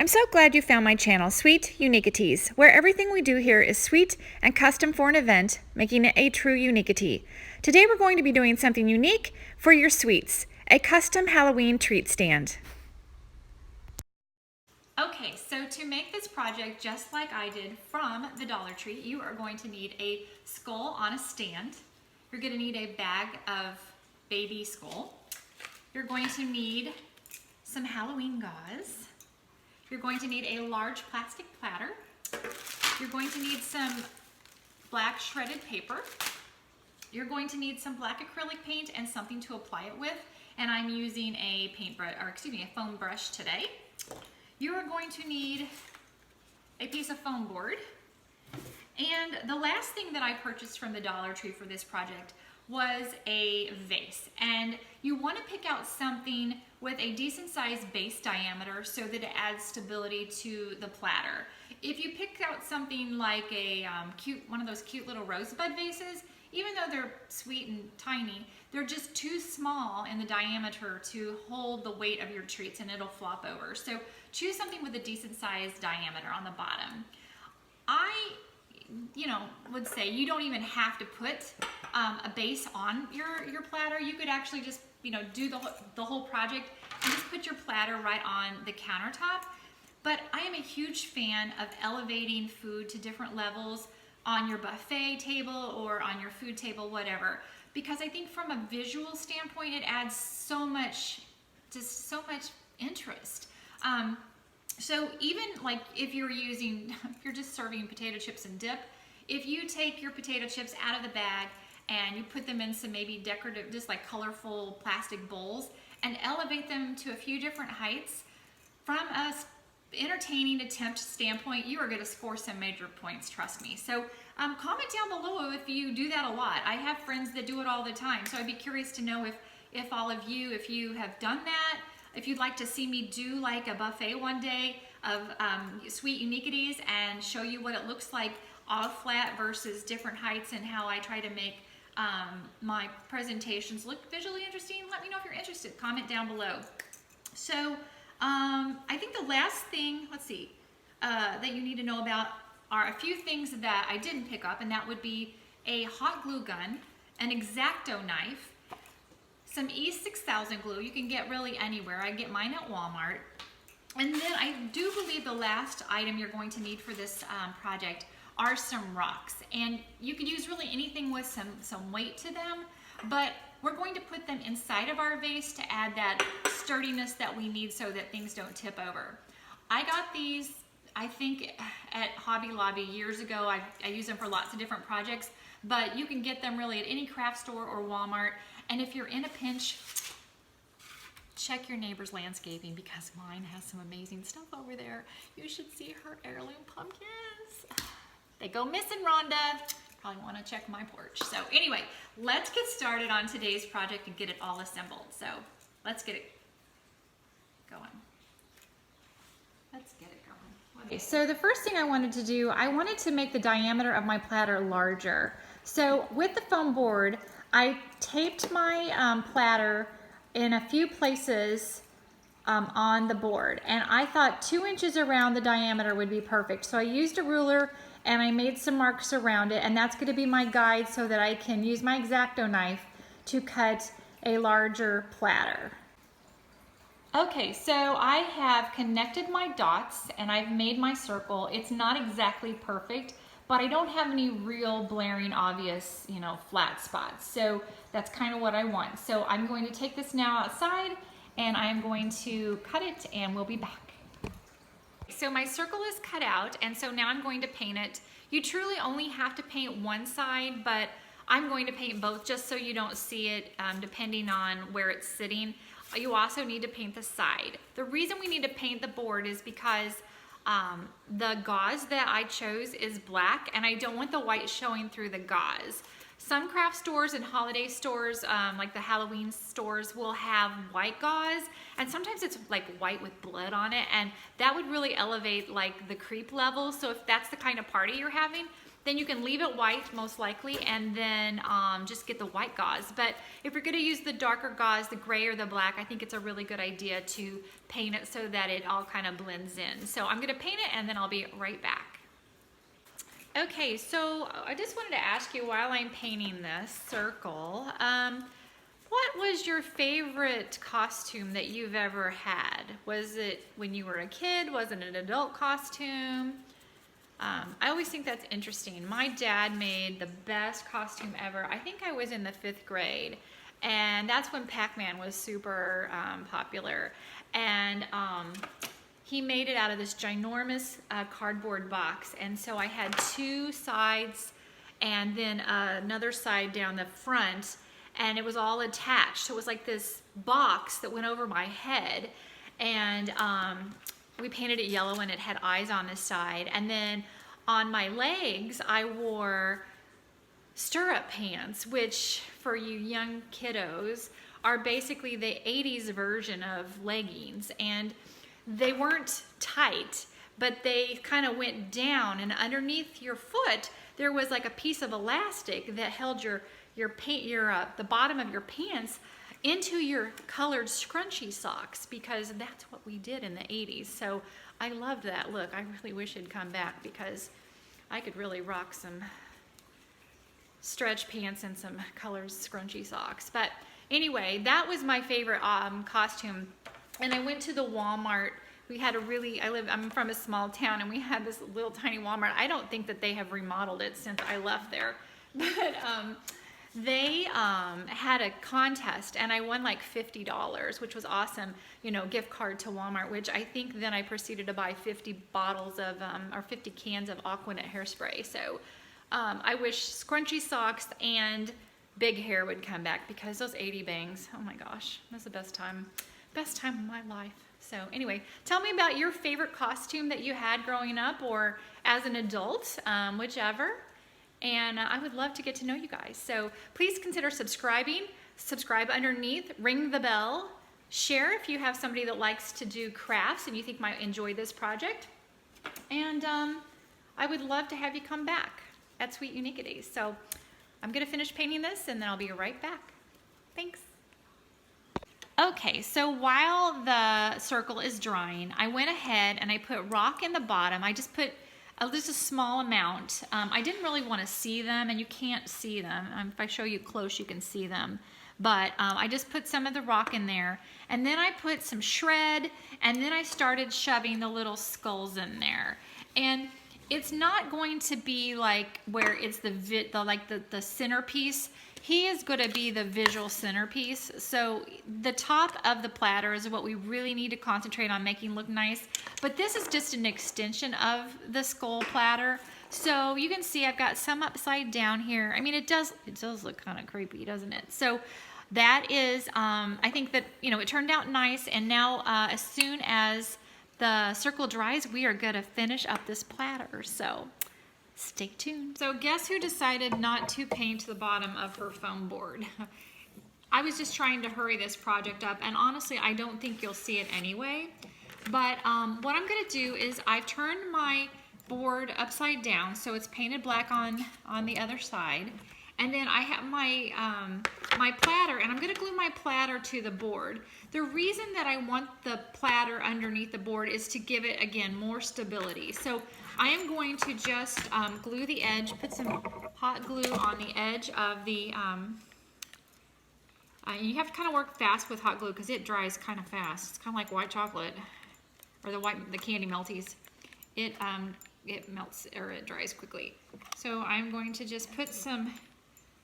I'm so glad you found my channel, Sweet Uniquities, where everything we do here is sweet and custom for an event, making it a true uniquity. Today we're going to be doing something unique for your sweets, a custom Halloween treat stand. Okay, so to make this project just like I did from the Dollar Tree, you are going to need a skull on a stand. You're going to need a bag of baby skull. You're going to need some Halloween gauze. You're going to need a large plastic platter. You're going to need some black shredded paper. You're going to need some black acrylic paint and something to apply it with. And I'm using a a foam brush today. You are going to need a piece of foam board. And the last thing that I purchased from the Dollar Tree for this project was a vase. And you want to pick out something with a decent sized base diameter so that it adds stability to the platter. If you pick out something like a one of those cute little rosebud vases, even though they're sweet and tiny, they're just too small in the diameter to hold the weight of your treats and it'll flop over. So choose something with a decent sized diameter on the bottom. I would say you don't even have to put a base on your platter. You could actually just do the whole project and just put your platter right on the countertop. But I am a huge fan of elevating food to different levels on your buffet table or on your food table, whatever, because I think from a visual standpoint it adds so much interest. So even like if you're just serving potato chips and dip, if you take your potato chips out of the bag and you put them in some maybe decorative, just like colorful plastic bowls and elevate them to a few different heights, from a entertaining attempt standpoint, you are going to score some major points, trust me. So comment down below if you do that a lot. I have friends that do it all the time, so I'd be curious to know if all of you, if you have done that, if you'd like to see me do like a buffet one day of sweet uniquities and show you what it looks like all flat versus different heights and how I try to make my presentations look visually interesting. Let me know if you're interested. Comment down below. So I think the last thing, that you need to know about are a few things that I didn't pick up, and that would be a hot glue gun, an X-Acto knife, some E6000 glue. You can get really anywhere. I get mine at Walmart. And then I do believe the last item you're going to need for this project are some rocks. And you could use really anything with some weight to them, but we're going to put them inside of our vase to add that sturdiness that we need so that things don't tip over. I got these, I think, at Hobby Lobby years ago. I use them for lots of different projects, but you can get them really at any craft store or Walmart. And if you're in a pinch, check your neighbor's landscaping because mine has some amazing stuff over there. You should see her heirloom pumpkins. They go missing, Rhonda. Probably want to check my porch. So anyway, let's get started on today's project and get it all assembled. So let's get it going. Okay, so the first thing I wanted to do, I wanted to make the diameter of my platter larger. So with the foam board, I taped my platter in a few places on the board, and I thought 2 inches around the diameter would be perfect. So I used a ruler and I made some marks around it, and that's going to be my guide so that I can use my X-Acto knife to cut a larger platter. Okay, so I have connected my dots and I've made my circle. It's not exactly perfect, but I don't have any real blaring obvious, flat spots. So that's kind of what I want. So I'm going to take this now outside and I'm going to cut it and we'll be back. So my circle is cut out, and so now I'm going to paint it. You truly only have to paint one side, but I'm going to paint both just so you don't see it depending on where it's sitting. You also need to paint the side. The reason we need to paint the board is because the gauze that I chose is black and I don't want the white showing through the gauze. Some craft stores and holiday stores, like the Halloween stores, will have white gauze, and sometimes it's like white with blood on it, and that would really elevate like the creep level. So if that's the kind of party you're having, then you can leave it white most likely, and then just get the white gauze. But if you're gonna use the darker gauze, the gray or the black, I think it's a really good idea to paint it so that it all kind of blends in. So I'm gonna paint it and then I'll be right back. Okay, so I just wanted to ask you while I'm painting this circle, what was your favorite costume that you've ever had? Was it when you were a kid? Was it an adult costume? I always think that's interesting. My dad made the best costume ever. I think I was in the 5th grade, and that's when Pac-Man was super popular. And he made it out of this ginormous cardboard box, and so I had 2 sides and then another side down the front, and it was all attached. So it was like this box that went over my head, and we painted it yellow and it had eyes on the side. And then on my legs, I wore stirrup pants, which for you young kiddos are basically the 80s version of leggings. And they weren't tight, but they kind of went down, and underneath your foot, there was like a piece of elastic that held the bottom of your pants into your colored scrunchy socks, because that's what we did in the 80s. So I loved that look. I really wish it'd come back, because I could really rock some stretch pants and some colored scrunchy socks. But anyway, that was my favorite costume. And I went to the Walmart. We had I'm from a small town, and we had this little tiny Walmart. I don't think that they have remodeled it since I left there. But they had a contest, and I won like $50, which was awesome, you know, gift card to Walmart, which I think then I proceeded to buy 50 bottles of, or 50 cans of Aquanet hairspray. So I wish scrunchy socks and big hair would come back, because those 80 bangs, oh my gosh, that's the best time of my life. So anyway, tell me about your favorite costume that you had growing up or as an adult, whichever. And I would love to get to know you guys. So please consider subscribing. Subscribe underneath, ring the bell, share if you have somebody that likes to do crafts and you think might enjoy this project. And I would love to have you come back at Sweet Uniquities. So I'm gonna finish painting this and then I'll be right back. Thanks. Okay, so while the circle is drying, I went ahead and I put rock in the bottom. I just put just a small amount. I didn't really want to see them, and you can't see them. If I show you close, you can see them. But I just put some of the rock in there, and then I put some shred, and then I started shoving the little skulls in there. And it's not going to be like where it's the centerpiece. He is going to be the visual centerpiece. So the top of the platter is what we really need to concentrate on making look nice. But this is just an extension of the skull platter. So you can see I've got some upside down here. I mean, it does look kind of creepy, doesn't it? So that is, I think that, you know, it turned out nice. And now as soon as the circle dries, we are going to finish up this platter. So stay tuned. So guess who decided not to paint the bottom of her foam board? I was just trying to hurry this project up, and honestly, I don't think you'll see it anyway. But what I'm gonna do is I've turned my board upside down, so it's painted black on the other side. And then I have my, my platter, and I'm gonna glue my platter to the board. The reason that I want the platter underneath the board is to give it, again, more stability. So I am going to just glue the edge, put some hot glue on the edge of the, you have to kind of work fast with hot glue because it dries kind of fast. It's kind of like white chocolate, or the candy melties. It melts, or it dries quickly. So I'm going to just put some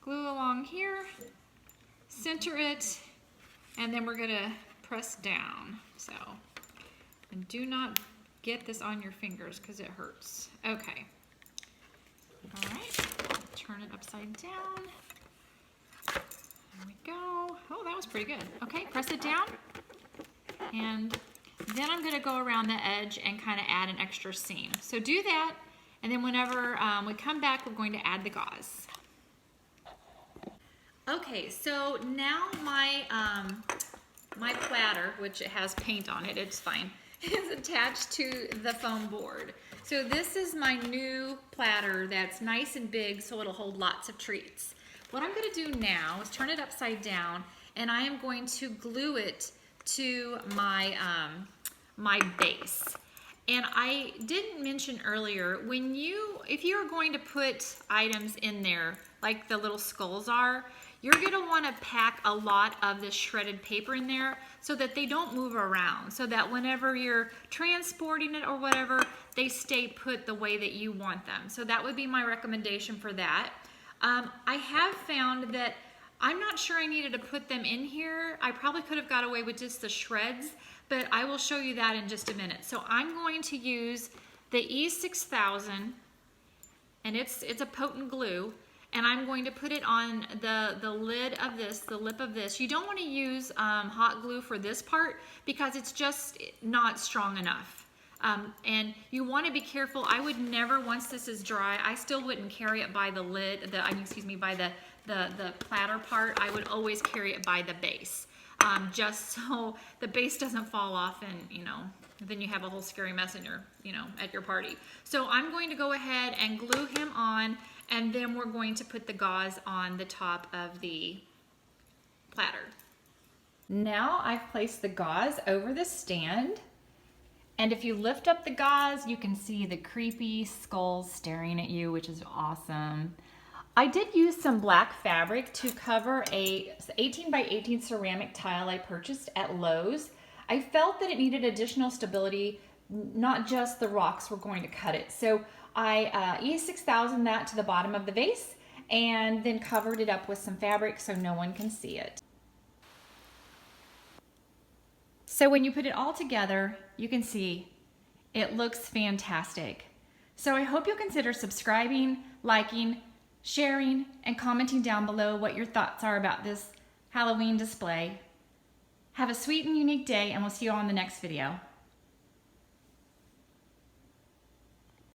glue along here, center it, and then we're gonna press down. So, and do not get this on your fingers because it hurts. Okay. All right, turn it upside down. There we go. Oh, that was pretty good. Okay, press it down. And then I'm gonna go around the edge and kind of add an extra seam. So do that, and then whenever we come back, we're going to add the gauze. Okay, so now my my platter, which it has paint on it, it's fine, is attached to the foam board. So this is my new platter that's nice and big, so it'll hold lots of treats. What I'm going to do now is turn it upside down, and I am going to glue it to my my base. And I didn't mention earlier, if you're going to put items in there, like the little skulls are, you're gonna wanna pack a lot of this shredded paper in there so that they don't move around, so that whenever you're transporting it or whatever, they stay put the way that you want them. So that would be my recommendation for that. I have found that I'm not sure I needed to put them in here. I probably could have got away with just the shreds, but I will show you that in just a minute. So I'm going to use the E6000, and it's a potent glue, and I'm going to put it on the lid of this, the lip of this. You don't want to use hot glue for this part because it's just not strong enough. And you want to be careful. I would never, once this is dry, I still wouldn't carry it by the lid, by the platter part. I would always carry it by the base. Just so the base doesn't fall off and, then you have a whole scary mess in your, at your party. So I'm going to go ahead and glue him on, and then we're going to put the gauze on the top of the platter. Now I've placed the gauze over the stand, and if you lift up the gauze, you can see the creepy skulls staring at you, which is awesome. I did use some black fabric to cover a 18 by 18 ceramic tile I purchased at Lowe's. I felt that it needed additional stability, not just the rocks were going to cut it. So I E6000 that to the bottom of the vase and then covered it up with some fabric so no one can see it. So when you put it all together, you can see it looks fantastic. So I hope you'll consider subscribing, liking, sharing, and commenting down below what your thoughts are about this Halloween display. Have a sweet and unique day, and we'll see you all in the next video.